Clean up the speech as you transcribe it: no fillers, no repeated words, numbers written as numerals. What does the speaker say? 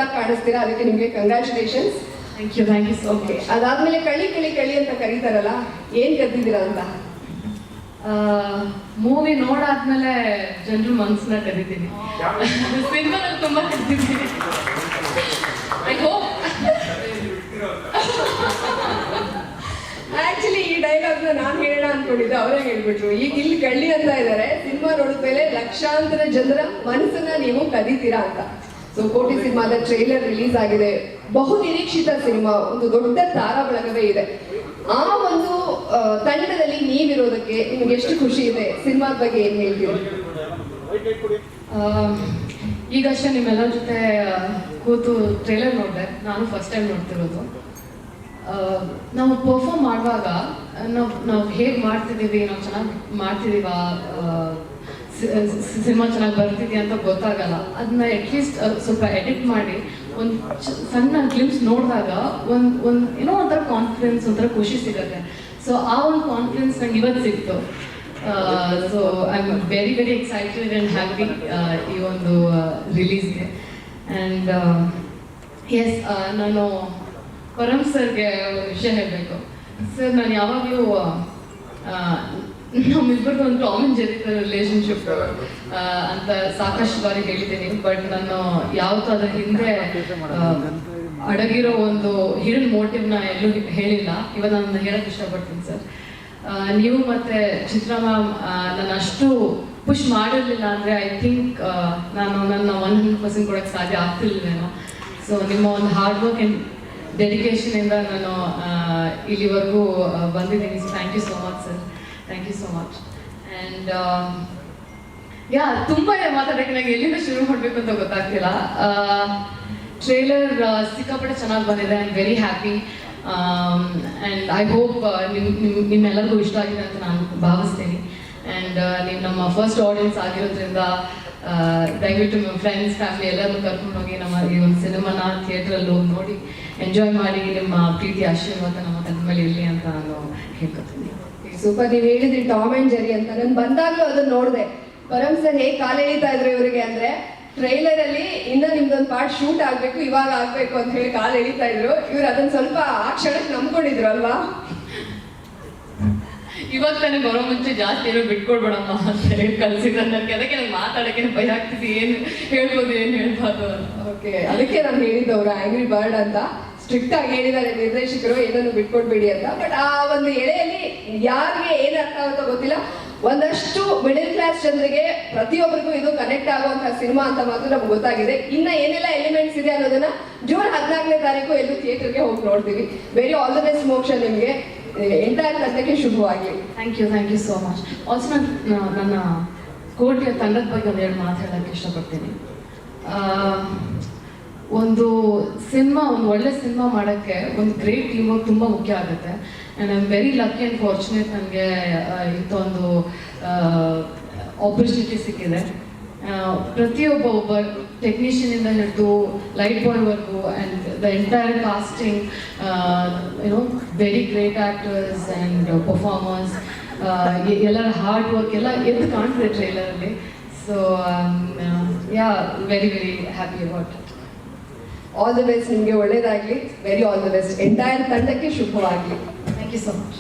ಹೊಸದಾಗಿ ಕಾಣಿಸ್ತೀರಾ, ಅದಕ್ಕೆ ನಿಮಗೆ congratulations. Thank you so okay, ಅದಾದ್ಮೇಲೆ ಕಳಿ ಕಳಿ ಕಳಿ ಅಂತ ಕರೀತಾರಲ್ಲ, ಏನ್ ಕದ್ದಿದ್ದೀರಾ ಅಂತ? ಮೂವಿ ನೋಡಾದ್ಮೇಲೆ ಜನರು ಮನ್ಸನ್ನ ಕರೀತೀನಿ. ಸಿನಿಮಾದಲ್ಲಿ ತುಂಬಾ ಕರೀತೀನಿ. ಐ ಹೋಪ್ ಆಕ್ಚುಲಿ ಈ ಡೈಲಾಗ್ನ ನಾನು ಹೇಳೋಣ ಅನ್ಕೊಂಡಿದ್ದೆ, ಅವರೇ ಹೇಳ್ಬಿಟ್ರು. ಈಗ ಇಲ್ಲಿ ಕಳ್ಳಿ ಅಂತ ಇದ್ದಾರೆ, ಸಿನಿಮಾ ನೋಡಿದ್ಮೇಲೆ ಲಕ್ಷಾಂತರ ಜನರ ಮನಸ್ಸನ್ನ ನೀವು ಕದೀತೀರಾ ಅಂತ. ಸೊ ಕೋಟಿ ಸಿನಿಮಾದ ಟ್ರೈಲರ್ ರಿಲೀಸ್ ಆಗಿದೆ, ಬಹು ನಿರೀಕ್ಷಿತ ಸಿನಿಮಾ, ಒಂದು ದೊಡ್ಡ ತಾರಾ ಬಳಗವೇ ಇದೆ. ಆ ಒಂದು ತಂಡದಲ್ಲಿ ನೀವಿರೋದಕ್ಕೆ ನಿಮ್ಗೆ ಎಷ್ಟು ಖುಷಿ ಇದೆ? ಸಿನಿಮಾದ ಬಗ್ಗೆ ಏನ್ ಹೇಳ್ತೀರಿ? ಈಗಷ್ಟೇ ನಿಮ್ಮೆಲ್ಲರ ಜೊತೆ ಕೂತು ಟ್ರೈಲರ್ ನೋಡಿದೆ, ನಾನು ಫಸ್ಟ್ ಟೈಮ್ ನೋಡ್ತಿರೋದು. ನಾವು ಪರ್ಫಾರ್ಮ್ ಮಾಡುವಾಗ ನಾವು ಹೇಗೆ ಮಾಡ್ತಿದ್ದೀವಿ, ನಾವು ಚೆನ್ನಾಗಿ ಮಾಡ್ತಿದ್ದೀವಾ, ಸಿನಿಮಾ ಚೆನ್ನಾಗಿ ಬರ್ತಿದೆಯಾ ಅಂತ ಗೊತ್ತಾಗಲ್ಲ. ಅದನ್ನ ಅಟ್ಲೀಸ್ಟ್ ಸ್ವಲ್ಪ ಎಡಿಟ್ ಮಾಡಿ ಒಂದು ಸಣ್ಣ ಗ್ಲಿಮ್ಸ್ ನೋಡಿದಾಗ ಏನೋ ಒಂಥರ ಕಾನ್ಫಿಡೆನ್ಸ್, ಒಂಥರ ಖುಷಿ ಸಿಗುತ್ತೆ. ಸೊ ಆ ಒಂದು ಕಾನ್ಫಿಡೆನ್ಸ್ ನಂಗೆ ಇವತ್ತು ಸಿಕ್ತು. So I am very very excited and happy ಈ ಒಂದು ರಿಲೀಸ್ಗೆ. ಆ್ಯಂಡ್ ಎಸ್, ನಾನು ಪರಮ್ ಸರ್ಗೆ ಒಂದು ವಿಷಯ ಹೇಳಬೇಕು. ಸರ್, ನಾನು ಯಾವಾಗಲೂ ನಮ್ಮಿಬ್ಬರದ್ದು ಒಂದು ಟಾಮ್ ಅಂಡ್ ಜೆರ್ರಿ ರಿಲೇಶನ್ಶಿಪ್ ಅಂತ ಸಾಕಷ್ಟು ಬಾರಿ ಹೇಳಿದ್ದೀನಿ. ಬಟ್ ನಾನು ಯಾವತ್ತೂ ಅದರ ಹಿಂದೆ ಅಡಗಿರೋ ಒಂದು ಹಿಡನ್ ಮೋಟಿವ್ನ ಎಲ್ಲೂ ಹೇಳಿಲ್ಲ. ಇವಾಗ ನಾನು ಹೇಳಕ್ಕೆ ಇಷ್ಟಪಡ್ತೀನಿ ಸರ್. ನೀವು ಮತ್ತೆ ಚಿತ್ರ ಮ್ಯಾಮ್ ನಾನು ಅಷ್ಟು ಪುಷ್ ಮಾಡಿರಲಿಲ್ಲ ಅಂದರೆ ಐ ಥಿಂಕ್ ನಾನು ನನ್ನ 100% ಕೊಡೋಕ್ಕೆ ಸಾಧ್ಯ ಆಗ್ತಿರ್ಲಿಲ್ವೇನೋ. ಸೊ ನಿಮ್ಮ ಒಂದು ಹಾರ್ಡ್ ವರ್ಕ್ ಆ್ಯಂಡ್ ಡೆಡಿಕೇಶನಿಂದ ನಾನು ಇಲ್ಲಿವರೆಗೂ ಬಂದಿದ್ದೀನಿ. So thank you so much sir, thank you so much. And yeah, ತುಂಬ ಮಾತಾಡೋಕ್ಕೆ ನನಗೆ ಎಲ್ಲಿಂದ ಶುರು ಮಾಡಬೇಕು ಅಂತ ಗೊತ್ತಾಗ್ತಿಲ್ಲ. ಟ್ರೇಲರ್ ಸಿಕ್ಕಾಪಟ್ಟೆ ಚೆನ್ನಾಗಿ ಬಂದಿದೆ. I am very happy and I hope ನಿಮ್ಮೆಲ್ಲರಿಗೂ ಇಷ್ಟ ಆಗಿದೆ ಅಂತ ನಾನು ಭಾವಿಸ್ತೀನಿ. ಆ್ಯಂಡ್ ನೀವು ನಮ್ಮ ಫಸ್ಟ್ ಆಡಿಯನ್ಸ್ ಆಗಿರೋದ್ರಿಂದ ದಯವಿಟ್ಟು ನಿಮ್ಮ ಫ್ರೆಂಡ್ಸ್, ಫ್ಯಾಮಿಲಿ ಎಲ್ಲರನ್ನೂ ಕರ್ಕೊಂಡೋಗಿ ನಮ್ಮ ಈ ಒಂದು ಸಿನಿಮಾನ ಥಿಯೇಟ್ರಲ್ಲಿ ಹೋಗಿ ನೋಡಿ ಎಂಜಾಯ್ ಮಾಡಿ. ನಿಮ್ಮ ಪ್ರೀತಿ ಆಶೀರ್ವಾದ ನಮ್ಮ ತಂದ ಮೇಲೆ ಇರಲಿ ಅಂತ ನಾನು ಹೇಳ್ಕೊತೀನಿ. ಸೂಪರ್. ನೀವು ಹೇಳಿದ್ರಿ ಟಾಮ್ ಅಂಡ್ ಜೆರ್ರಿ ಅಂತ. ನಾನು ಬಂದಾಗಲೂ ಅದನ್ನ ನೋಡಿದೆ. ಪರಮ್ ಸರ್ ಹೇಗೆ ಕಾಲು ಎಳಿತಾ ಇದ್ರು ಇವರಿಗೆ ಅಂದ್ರೆ, ಟ್ರೈಲರ್ ಅಲ್ಲಿ ಇನ್ನ ನಿಮ್ದೊಂದು ಪಾರ್ಟ್ ಶೂಟ್ ಆಗ್ಬೇಕು, ಇವಾಗ ಆಗ್ಬೇಕು ಅಂತ ಹೇಳಿ ಕಾಲು ಎಳಿತಾ ಇದ್ರು. ಇವ್ರು ಅದನ್ನ ಸ್ವಲ್ಪ ಆ ಕ್ಷಣಕ್ಕೆ ನಂಬ್ಕೊಂಡಿದ್ರು ಅಲ್ವಾ? ಇವಾಗ ತಾನೇ ಬರೋ ಮುಂಚೆ ಜಾಸ್ತಿ ಏನೋ ಬಿಟ್ಕೊಡ್ಬೇಡಮ್ಮ ಅಂತ ಹೇಳಿ ಕಲ್ಸಿದ್ರು ನನಗೆ. ಅದಕ್ಕೆ ನಂಗೆ ಮಾತಾಡೋಕ್ಕೆ ಭಯ ಆಗ್ತಿದೆ, ಏನು ಹೇಳ್ಬೋದು ಏನು ಹೇಳ್ಬಾರ್ದು. ಓಕೆ, ಅದಕ್ಕೆ ನಾನು ಹೇಳಿದ್ದವ್ರು ಆಂಗ್ರಿ ಬರ್ಡ್ ಅಂತ ಸ್ಟ್ರಿಕ್ಟ್ ಆಗಿ ಹೇಳಿದ್ದಾರೆ ನಿರ್ದೇಶಕರು, ಏನನ್ನು ಬಿಟ್ಕೊಡ್ಬೇಡಿ ಅಂತ. ಬಟ್ ಆ ಒಂದು ಎಳೆಯಲ್ಲಿ ಯಾರಿಗೆ ಏನು ಅರ್ಥ ಆಗುತ್ತೋ ಗೊತ್ತಿಲ್ಲ, ಒಂದಷ್ಟು ಮಿಡಲ್ ಕ್ಲಾಸ್ ಜನರಿಗೆ ಪ್ರತಿಯೊಬ್ಬರಿಗೂ ಇದು ಕನೆಕ್ಟ್ ಆಗುವಂತಹ ಸಿನಿಮಾ ಅಂತ ಮಾತ್ರ ನಮ್ಗೆ ಗೊತ್ತಾಗಿದೆ. ಇನ್ನ ಏನೆಲ್ಲ ಎಲಿಮೆಂಟ್ಸ್ ಇದೆ ಅನ್ನೋದನ್ನ ಜೂನ್ 14ನೇ ತಾರೀಕು ಎಲ್ಲೂ ಥಿಯೇಟರ್ಗೆ ಹೋಗಿ ನೋಡ್ತೀವಿ. ವೆರಿ ಆಲ್ ದ ಬೆಸ್ಟ್ ಮೋಕ್ಷ, ನಿಮಗೆ ಎಂಟೈರ್ ತಂಡಕ್ಕೆ ಶುಭವಾಗಲಿ. Thank you so much. Also ನನ್ನ ಕೋಟಿಯ ತಂಡದ ಬಗ್ಗೆ ಒಂದೆರಡು ಮಾತು ಹೇಳೋಕ್ಕೆ ಇಷ್ಟಪಡ್ತೀನಿ. ಒಂದು ಸಿನಿಮಾ, ಒಂದು ಒಳ್ಳೆ ಸಿನಿಮಾ ಮಾಡೋಕ್ಕೆ ಒಂದು ಗ್ರೇಟ್ ಟೀಮ್ ವರ್ಕ್ ತುಂಬ ಮುಖ್ಯ ಆಗುತ್ತೆ. And I am very lucky and fortunate, ನನಗೆ ಇಂಥೊಂದು ಆಪರ್ಚುನಿಟಿ ಸಿಕ್ಕಿದೆ. ಪ್ರತಿಯೊಬ್ಬ ಟೆಕ್ನಿಷಿಯನಿಂದ ಹಿಡಿದು ಲೈಟ್ ಬಾಯ್ವರೆಗೂ and the entire casting, you know very great actors and performers, ಎಲ್ಲರ ಹಾರ್ಡ್ ವರ್ಕ್ ಎಲ್ಲ ಎದ್ದು ಕಾಣ್ತಿದೆ ಟ್ರೈಲರಲ್ಲಿ. So yeah, very very happy about it. All the best, ನಿಮಗೆ ಒಳ್ಳೇದಾಗಲಿ. Very all the best. Entire ತಂಡಕ್ಕೆ ಶುಭವಾಗಲಿ. Thank you so much.